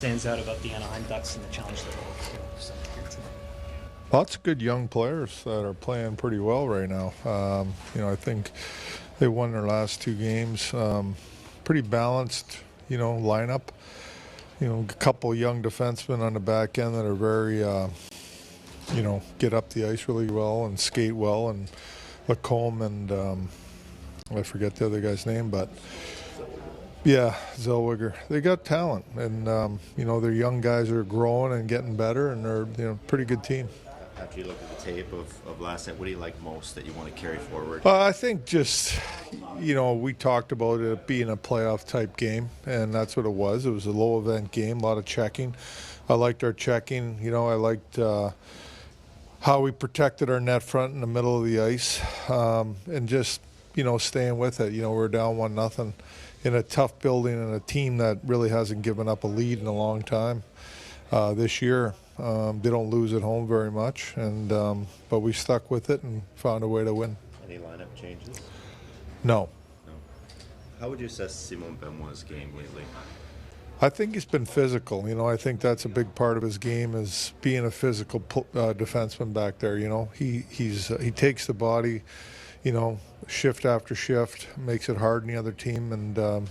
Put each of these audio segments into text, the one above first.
stands out about the Anaheim Ducks and the challenge that they're looking for tonight? Lots of good young players that are playing pretty well right now. I think they won their last two games. Pretty balanced, lineup. A couple young defensemen on the back end that are very, get up the ice really well and skate well. And Lacombe and I forget the other guy's name, but yeah, Zellweger. They got talent, and their young guys are growing and getting better, and they're a pretty good team. After you look at the tape of last night, what do you like most that you want to carry forward? I think just, we talked about it being a playoff type game, and that's what it was. It was a low event game, a lot of checking. I liked our checking. I liked how we protected our net front in the middle of the ice, and just, staying with it. We're down 1-0 in a tough building and a team that really hasn't given up a lead in a long time this year. They don't lose at home very much, but we stuck with it and found a way to win. Any lineup changes? No. How would you assess Simon Benoit's game lately? I think he's been physical. I think that's a big part of his game, is being a physical defenseman back there. He takes the body, shift after shift, makes it hard on the other team, and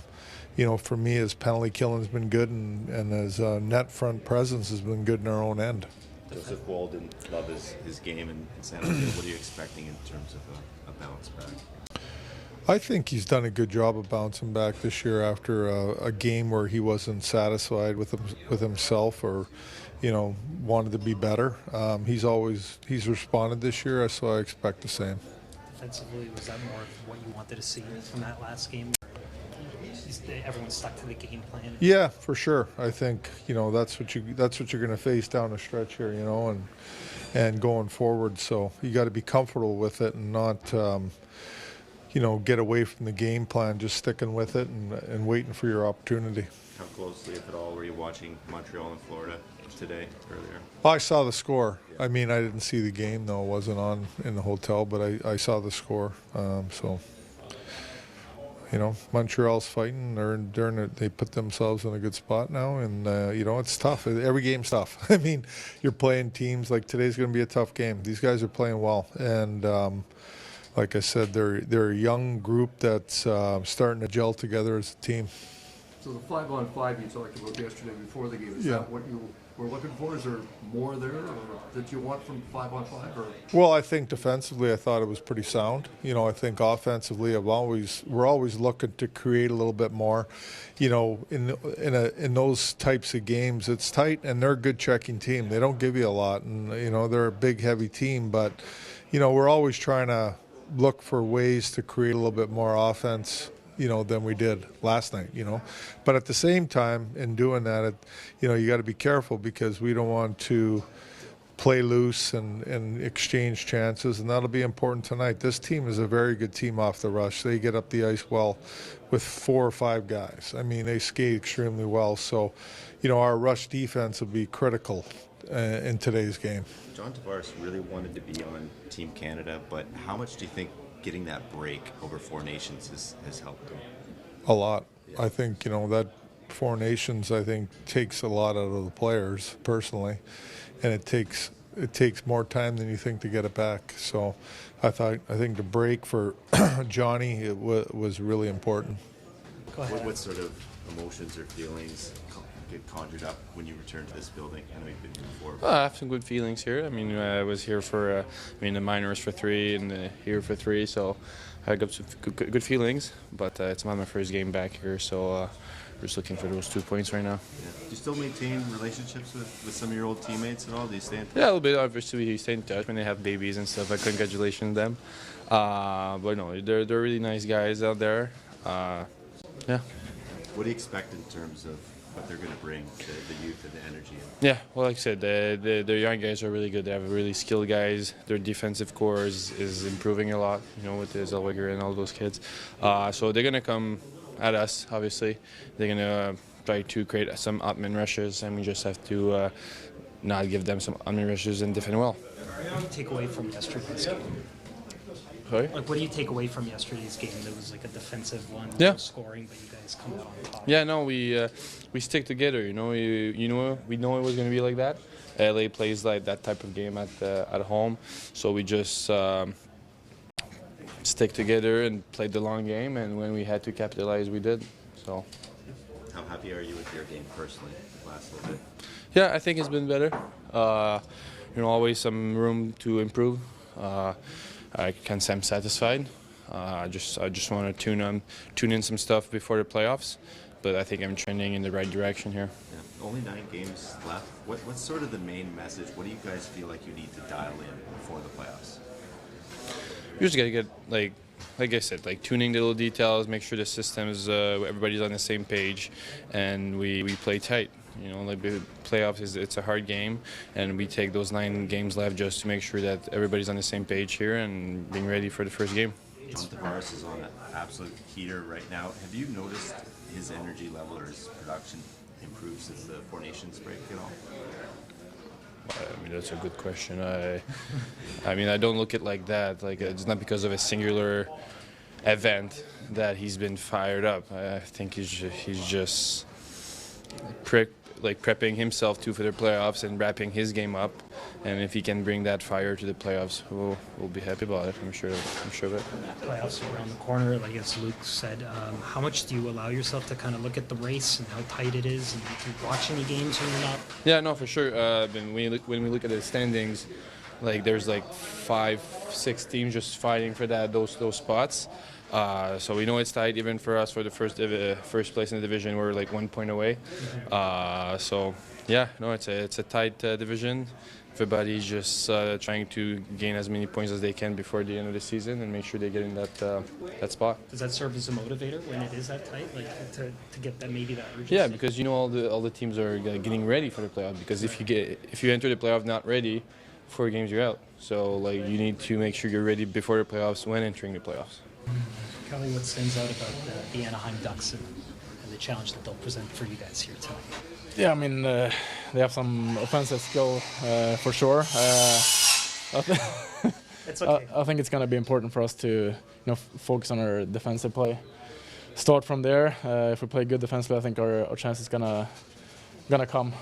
for me, his penalty killing's been good, and his net front presence has been good in our own end. Joseph Walden love his game in San Jose. What are you expecting in terms of a bounce back? I think he's done a good job of bouncing back this year after a game where he wasn't satisfied with himself or, wanted to be better. He's responded this year, so I expect the same. Defensively, was that more of what you wanted to see from that last game? Everyone stuck to the game plan. Yeah, for sure. I think that's what you're going to face down the stretch here, and going forward. So you got to be comfortable with it and not, get away from the game plan. Just sticking with it and waiting for your opportunity. How closely, if at all, were you watching Montreal and Florida today earlier? I saw the score. I mean, I didn't see the game though. It wasn't on in the hotel, but I saw the score. Montreal's fighting. They put themselves in a good spot now, and it's tough. Every game's tough. I mean, you're playing teams like today's going to be a tough game. These guys are playing well, and like I said, they're a young group that's starting to gel together as a team. So the 5-on-5 you talked about yesterday before the game, is that what you were looking for? Is there more there that you want from 5-on-5? Or? Well, I think defensively, I thought it was pretty sound. I think offensively, we're always looking to create a little bit more. In those types of games, it's tight, and they're a good checking team. They don't give you a lot, and they're a big, heavy team. But we're always trying to look for ways to create a little bit more offense, than we did last night, But at the same time, in doing that, you got to be careful, because we don't want to play loose and exchange chances, and that'll be important tonight. This team is a very good team off the rush. They get up the ice well with 4 or 5 guys. I mean, they skate extremely well. So, our rush defense will be critical in today's game. John Tavares really wanted to be on Team Canada, but how much do you think getting that break over 4 nations has helped him? A lot. Yeah. I think, that 4 nations, takes a lot out of the players personally, and it takes more time than you think to get it back. So I think the break for Johnny was really important. Go ahead. What sort of emotions or feelings get conjured up when you return to this building? I know you've been here before. I have some good feelings here. I mean, I was here for, the minors for 3 and here for 3, so I got some good feelings. But it's not my first game back here, so we're just looking for those 2 points right now. Yeah. Do you still maintain relationships with some of your old teammates at all? Do you stay in touch? Yeah, a little bit. Obviously, we stay in touch when they have babies and stuff. Congratulations to them. But no, they're really nice guys out there. Yeah. What do you expect in terms of what they're going to bring, the youth and the energy? Yeah, well, like I said, the young guys are really good. They have really skilled guys. Their defensive core is improving a lot, with the Zellweger and all those kids. So they're going to come at us, obviously. They're going to try to create some out-man rushes, and we just have to not give them some out-man rushes and defend well. What do you take away from yesterday's game? Sorry? Like, what do you take away from yesterday's game? There was like a defensive one, Yeah. no scoring, but you guys come out on top. Yeah, no, we stick together. You know, we know it was going to be like that. LA plays like that type of game at home, so we just stick together and played the long game. And when we had to capitalize, we did. So. How happy are you with your game personally the last little bit? Yeah, I think it's been better. You know, always some room to improve. I can't say I'm satisfied. I just want to tune in some stuff before the playoffs, but I think I'm trending in the right direction here. Yeah. Only 9 games left. What's sort of the main message? What do you guys feel like you need to dial in before the playoffs? You just gotta get like I said, like tuning the little details, make sure the systems, everybody's on the same page, and we play tight. You know, like the playoffs it's a hard game, and we take those 9 games left just to make sure that everybody's on the same page here and being ready for the first game. John Tavares is on an absolute heater right now. Have you noticed his energy level or his production improve since the Four Nations break at all? I mean, that's a good question. I mean, I don't look at it like that. Like, it's not because of a singular event that he's been fired up. I think he's just prepping himself for the playoffs and wrapping his game up. And if he can bring that fire to the playoffs, we'll be happy about it. I'm sure of it. Playoffs around the corner, like as Luke said. How much do you allow yourself to kind of look at the race and how tight it is, and do you watch any games when you're not? Yeah, no, for sure. When we look at the standings, like there's like 5-6 teams just fighting for those spots. So we know it's tight even for us for the first place in the division. We're like 1 point away. So yeah, no, it's a tight division. Everybody's just trying to gain as many points as they can before the end of the season and make sure they get in that spot. Does that serve as a motivator when it is that tight, like to get that maybe that urgency? Yeah, because you know all the teams are getting ready for the playoff. Because if you enter the playoff not ready, 4 games you're out. So like you need to make sure you're ready before the playoffs when entering the playoffs. Kelly, what stands out about the Anaheim Ducks and the challenge that they'll present for you guys here tonight? Yeah, I mean, they have some offensive skill for sure. It's okay. I think it's going to be important for us to focus on our defensive play. Start from there. If we play good defensively, I think our chance is gonna come.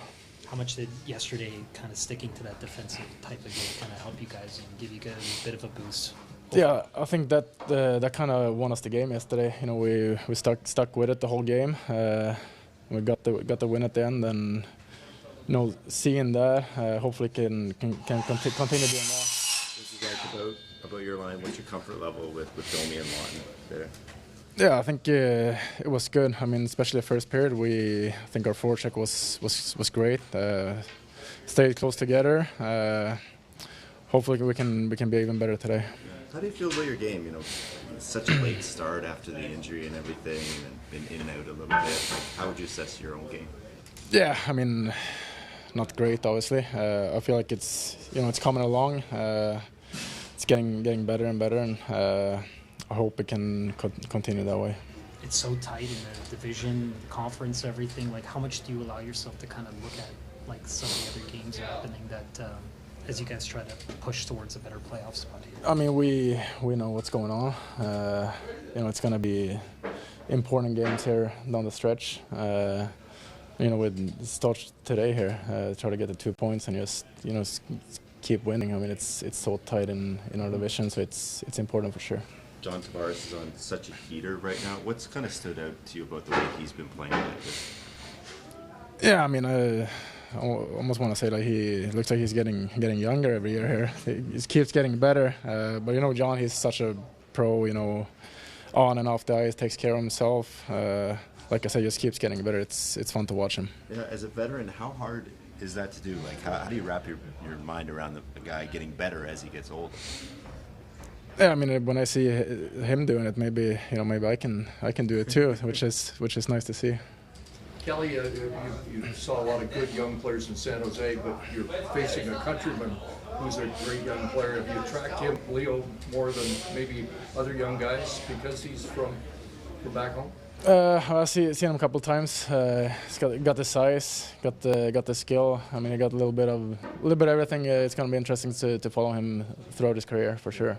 How much did yesterday kind of sticking to that defensive type of game kind of help you guys and give you guys a bit of a boost? Yeah, I think that kind of won us the game yesterday. You know, we stuck with it the whole game. We got the win at the end, and seeing that, hopefully can continue doing that. What you guys about your line? What's your comfort level with Domi and Lawton there? Yeah, I think it was good. I mean, especially the first period, I think our forecheck was great. Stayed close together. Hopefully we can be even better today. How do you feel about your game? You know, such a late start after the injury and everything, and been in and out a little bit. Like, how would you assess your own game? Yeah, I mean, not great, obviously. I feel like it's coming along. It's getting better and better, and I hope it can continue that way. It's so tight in the division, conference, everything. Like, how much do you allow yourself to kind of look at like some of the other games happening that as you guys try to push towards a better playoff spot here? I mean, we know what's going on. It's going to be important games here down the stretch. With start today here, try to get the 2 points and just keep winning. I mean, it's so tight in our division, so it's important for sure. John Tavares is on such a heater right now. What's kind of stood out to you about the way he's been playing lately? Yeah, I mean, I almost want to say like he looks like he's getting younger every year here. He keeps getting better. But John, he's such a pro. On and off the ice, takes care of himself. Like I said, just keeps getting better. It's fun to watch him. Yeah, as a veteran, how hard is that to do? Like, how do you wrap your mind around a guy getting better as he gets older? Yeah, I mean, when I see him doing it, maybe I can do it too, which is nice to see. Kelly, you saw a lot of good young players in San Jose, but you're facing a countryman who's a great young player. Have you tracked him, Leo, more than maybe other young guys because he's from back home? I've seen him a couple of times. He's got the size, got the skill. I mean, he got a little bit of everything. It's going to be interesting to follow him throughout his career for sure.